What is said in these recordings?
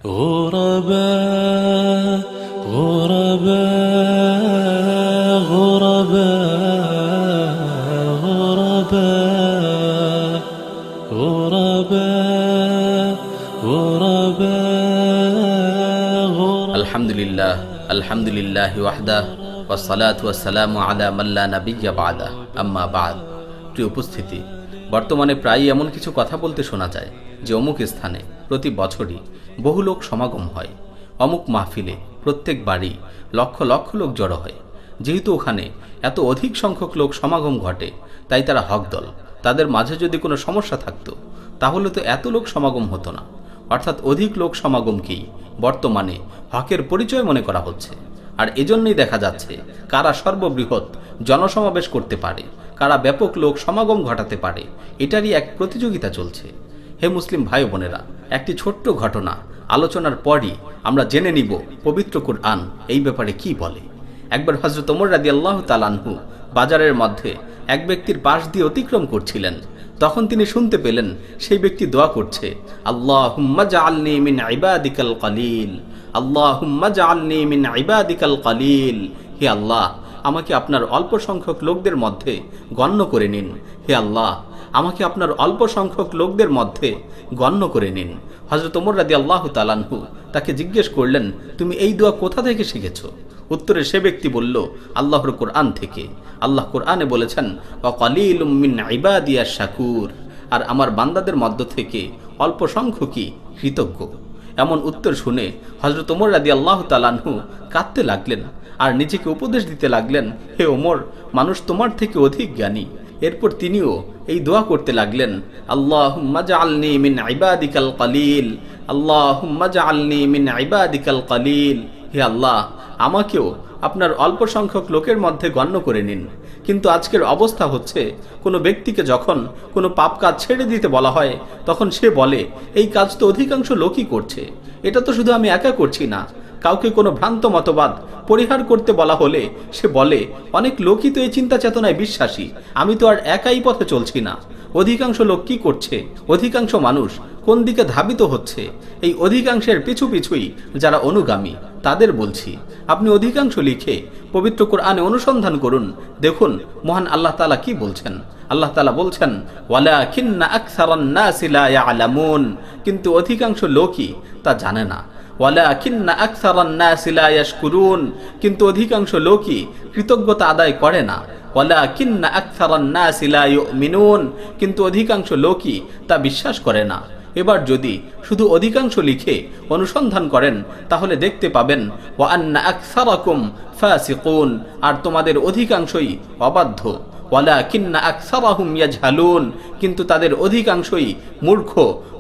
غرباء غرباء غرباء غرباء غرباء غرباء الحمد لله وحده والصلاة والسلام على من لا نبي بعده আম্মা বাদ। প্রিয় উপস্থিতি, বর্তমানে প্রায়ই এমন কিছু কথা বলতে শোনা যায় যে অমুক স্থানে প্রতি বছরই বহু লোক সমাগম হয়, অমুক মাহফিলে প্রত্যেক বাড়ি লক্ষ লক্ষ লোক জড়ো হয়। যেহেতু ওখানে এত অধিক সংখ্যক লোক সমাগম ঘটে, তাই তারা হক দল। তাদের মাঝে যদি কোনো সমস্যা থাকতো তাহলে তো এত লোক সমাগম হতো না। অর্থাৎ অধিক লোক সমাগমকেই বর্তমানে হকের পরিচয় মনে করা হচ্ছে। আর এজন্যই দেখা যাচ্ছে কারা সর্ববৃহৎ জনসমাবেশ করতে পারে, কারা ব্যাপক লোক সমাগম ঘটাতে পারে, এটারই এক প্রতিযোগিতা চলছে। হে মুসলিম ভাই বোনেরা, একটি ছোট্ট ঘটনা আলোচনার পরই আমরা জেনে নিব পবিত্র কুরআন এই ব্যাপারে কি বলে। একবার হযরত ওমর রাদিয়াল্লাহু তাআলা আনহু বাজারের মধ্যে এক ব্যক্তির পাশ দিয়ে অতিক্রম করছিলেন। তখন তিনি শুনতে পেলেন সেই ব্যক্তি দোয়া করছে, আল্লাহুম্মা জাআলনি মিন ইবাদিকাল কলিল, আল্লাহুম্মা জাআলনি মিন ইবাদিকাল কলিল। হে আল্লাহ, আমাকে আপনার অল্প সংখ্যক লোকদের মধ্যে গণ্য করে নিন। হে আল্লাহ, আমাকে আপনার অল্প সংখ্যক লোকদের মধ্যে গণ্য করে নিন। হযরত ওমর রাদিয়াল্লাহু তাআলা আনহু তাকে জিজ্ঞেস করলেন, তুমি এই দোয়া কোথা থেকে শিখেছো? উত্তরে সে ব্যক্তি বলল, আল্লাহর কোরআন থেকে। আল্লাহ কোরআনে বলেছেন, ওয়া কালিলুম মিন ইবাদিয়াশ শাকুর, আর আমার বান্দাদের মধ্য থেকে অল্প সংখ্যকই কৃতজ্ঞ। এমন উত্তর শুনে হযরত ওমর রাদিয়াল্লাহু তাআলা আনহু কাঁদতে লাগলেন আর নিজেকে উপদেশ দিতে লাগলেন, হে ওমর, মানুষ তোমার থেকে অধিক জ্ঞানী। এরপর তিনিও এই দোয়া করতে লাগলেন, আল্লাহুম্মা জাআলনি মিন ইবাদিকাল কলিল, আল্লাহুম্মা জাআলনি মিন ইবাদিকাল কলিল। হে আল্লাহ, আমাকেও আপনার অল্প সংখ্যক লোকের মধ্যে গণ্য করে নিন। কিন্তু আজকের অবস্থা হচ্ছে, কোনো ব্যক্তিকে যখন কোনো পাপ কাজ ছেড়ে দিতে বলা হয়, তখন সে বলে, এই কাজ তো অধিকাংশ লোকই করছে, এটা তো শুধু আমি একা করছি না। কাউকে কোনো ভ্রান্ত মতবাদ পরিহার করতে বলা হলে সে বলে, অনেক লোকই তো এই চিন্তা চেতনায় বিশ্বাসী, আমি তো আর একাই পথে চলছি না। অধিকাংশ লোক কি করছে, অধিকাংশ মানুষ কোন দিকে ধাবিত হচ্ছে, এই অধিকাংশের পিছু পিছুই যারা অনুগামী তাদের বলছি, আপনি অধিকাংশ লিখে পবিত্র কোরআনে অনুসন্ধান করুন, দেখুন মহান আল্লাহ তাআলা কি বলছেন। আল্লাহ তাআলা বলছেন, ওয়ালাকিন্না আকসারান নাসি লা ইয়ালামুন, কিন্তু অধিকাংশ লোকই তা জানে না। ওয়ালাকিন্না আকসারান নাসি লা ইয়াশকুরুন, কিন্তু অধিকাংশ লোকই কৃতজ্ঞতা আদায় করে না। ওয়ালাকিন্না আকসারান নাসি লা ইউমিনুন, কিন্তু অধিকাংশ লোকই তা বিশ্বাস করে না। এবার যদি শুধু অধিকাংশ লিখে অনুসন্ধান করেন তাহলে দেখতে পাবেন, ওয়া আন্না আকসারাকুম ফাসিকুন, আর তোমাদের অধিকাংশই অবাধ্য। ওয়ালাকিন্না আকসারাহুম ইয়াজহালুন, কিন্তু তাদের অধিকাংশই মূর্খ।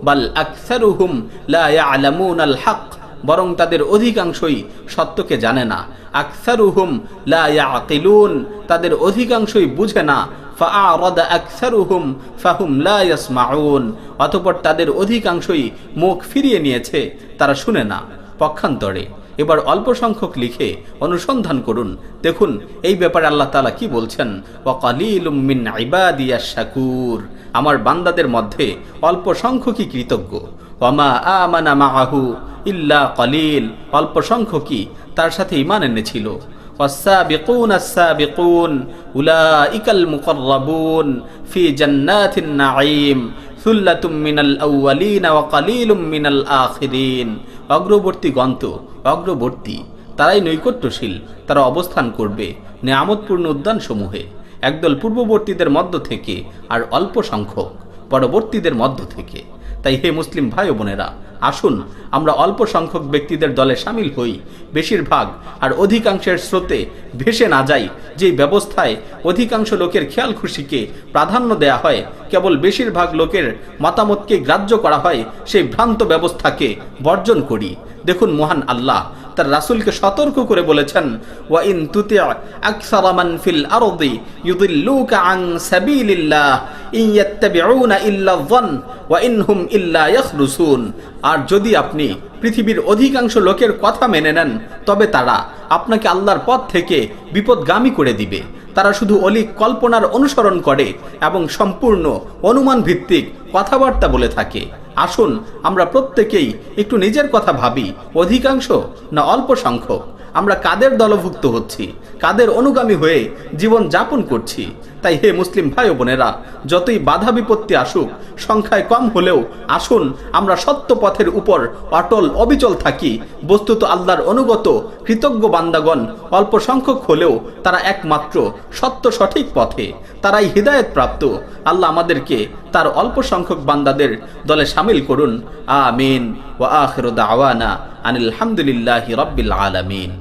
বাল আকসারুহুম লা ইয়ালামুনাল হক, বরং তাদের অধিকাংশই সত্যকে জানে না। আকসারুহুম লা ইয়াকিলুন, তাদের অধিকাংশই বুঝে না। ফাআরাদা আকসারুহুম ফাহুম লা ইয়াসমাউন, অতঃপর তাদের অধিকাংশই মুখ ফিরিয়ে নিয়েছে, তারা শুনে না। পক্ষান্তরে এবার অল্প সংখ্যক লিখে অনুসন্ধান করুন, দেখুন এই ব্যাপারে আল্লাহ তাআলা কি বলছেন, ওয়া কালিলুম মিন ইবাদিয়াশ শাকুর, আমার বান্দাদের মধ্যে অল্প সংখ্যকই কৃতজ্ঞ। ওয়া মা আমানা মাআহু ইল্লা কালিল, অল্প সংখ্যকই তার সাথে ঈমান এনেছিল। والسابقون السابقون أولئك المقربون في جنات النعيم ثلة من الأولين وقليل من الآخرين, অগ্রবর্তী গন্ত অগ্রবর্তী তারাই নৈকট্যশীল, তারা অবস্থান করবে নিয়ামতপূর্ণ উদ্যান সমূহে, একদল পূর্ববর্তীদের মধ্য থেকে আর অল্প সংখ্যক পরবর্তীদের মধ্য থেকে। তাই হে মুসলিম ভাই ও বোনেরা, আসুন আমরা অল্প সংখ্যক ব্যক্তিদের দলে সামিল হই, বেশিরভাগ আর অধিকাংশের স্রোতে ভেসে না যাই। যে ব্যবস্থায় অধিকাংশ লোকের খেয়াল খুশিকে প্রাধান্য দেয়া হয়, কেবল বেশিরভাগ লোকের মতামতকে গ্রাহ্য করা হয়, সেই ভ্রান্ত ব্যবস্থাকে বর্জন করি। দেখুন মহান আল্লাহ তার রাসূলকে সতর্ক করে বলেছেন, ওয়া ইন তুতি আকসারা মান ফিল আরদি ইউদিল্লুকা আন সাবিলিল্লাহ ইন ইয়াত্তাবিউনা ইল্লা যন ওয়া ইনহুম ইল্লা ইয়াখরুসুন, আর যদি আপনি পৃথিবীর অধিকাংশ লোকের কথা মেনে নেন তবে তারা আপনাকে আল্লাহর পথ থেকে বিপদগামী করে দিবে। তারা শুধু অলীক কল্পনার অনুসরণ করে এবং সম্পূর্ণ অনুমান ভিত্তিক কথাবার্তা বলে থাকে। আসুন আমরা প্রত্যেকেই একটু নিজের কথা ভাবি, অধিকাংশ না অল্প সংখ্যক আমরা কাদের দলভুক্ত হচ্ছি, কাদের অনুগামী হয়ে জীবন যাপন করছি। তাই হে মুসলিম ভাই ও বোনেরা, যতই বাধা বিপত্তি আসুক, সংখ্যায় কম হলেও আসুন আমরা সত্য পথের উপর অটল অবিচল থাকি। বস্তুত আল্লাহর অনুগত কৃতজ্ঞ বান্দাগণ অল্প সংখ্যক হলেও তারা একমাত্র সত্য সঠিক পথে, তারাই হিদায়েত প্রাপ্ত। আল্লাহ আমাদেরকে তার অল্প সংখ্যক বান্দাদের দলে শামিল করুন। আমিন। ওয়া আখিরু দাওয়ানা আনিল হামদুলিল্লাহি রাব্বিল আলামিন।